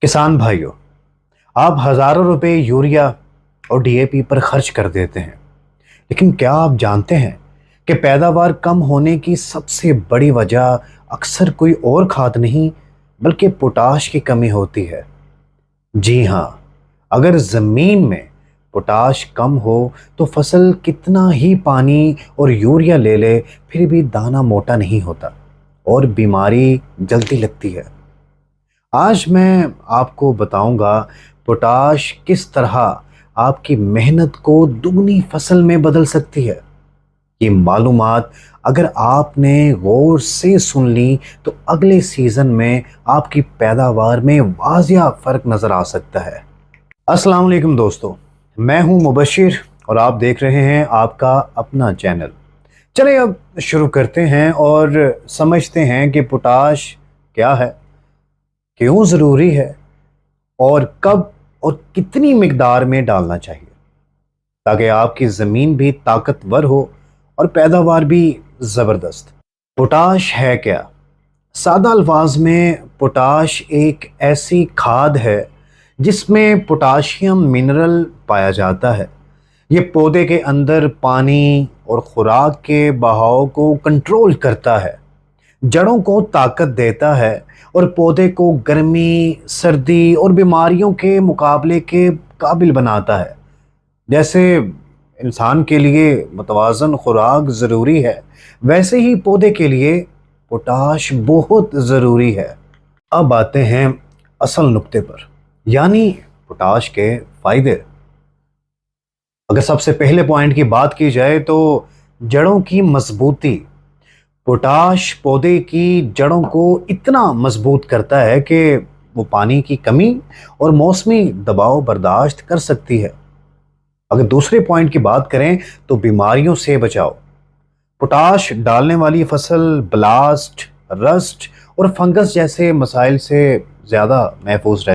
किसान भाइयों, आप हजारों रुपए यूरिया और डीएपी पर खर्च कर देते हैं, लेकिन क्या आप जानते हैं कि पैदावार कम होने की सबसे बड़ी वजह अक्सर कोई और खाद नहीं बल्कि पोटाश की कमी होती है। जी हाँ, अगर ज़मीन में पोटाश कम हो तो फसल कितना ही पानी और यूरिया ले ले फिर भी दाना मोटा नहीं होता और बीमारी जल्दी लगती है। आज मैं आपको बताऊंगा पोटाश किस तरह आपकी मेहनत को दुगनी फसल में बदल सकती है। ये मालूमात अगर आपने गौर से सुन ली तो अगले सीजन में आपकी पैदावार में वाजिया फर्क नजर आ सकता है। अस्सलाम वालेकुम दोस्तों, मैं हूं मुबशिर और आप देख रहे हैं आपका अपना चैनल। चलिए अब शुरू करते हैं और समझते हैं कि पोटाश क्या है, क्यों ज़रूरी है और कब और कितनी मिकदार में डालना चाहिए ताकि आपकी ज़मीन भी ताकतवर हो और पैदावार भी ज़बरदस्त। पोटाश है क्या? सादा अल्फाज में पोटाश एक ऐसी खाद है जिसमें पोटाशियम मिनरल पाया जाता है। ये पौधे के अंदर पानी और खुराक के बहाव को कंट्रोल करता है, जड़ों को ताकत देता है और पौधे को गर्मी, सर्दी और बीमारियों के मुकाबले के काबिल बनाता है। जैसे इंसान के लिए मुतवाज़न खुराक ज़रूरी है, वैसे ही पौधे के लिए पोटाश बहुत ज़रूरी है। अब आते हैं असल नुक्ते पर, यानी पोटाश के फ़ायदे। अगर सबसे पहले पॉइंट की बात की जाए तो जड़ों की मजबूती। पोटाश पौधे की जड़ों को इतना मजबूत करता है कि वो पानी की कमी और मौसमी दबाव बर्दाश्त कर सकती है। अगर दूसरे पॉइंट की बात करें तो बीमारियों से बचाव। पोटाश डालने वाली फसल ब्लास्ट, रस्ट और फंगस जैसे मसाइल से ज़्यादा महफूज रहती है।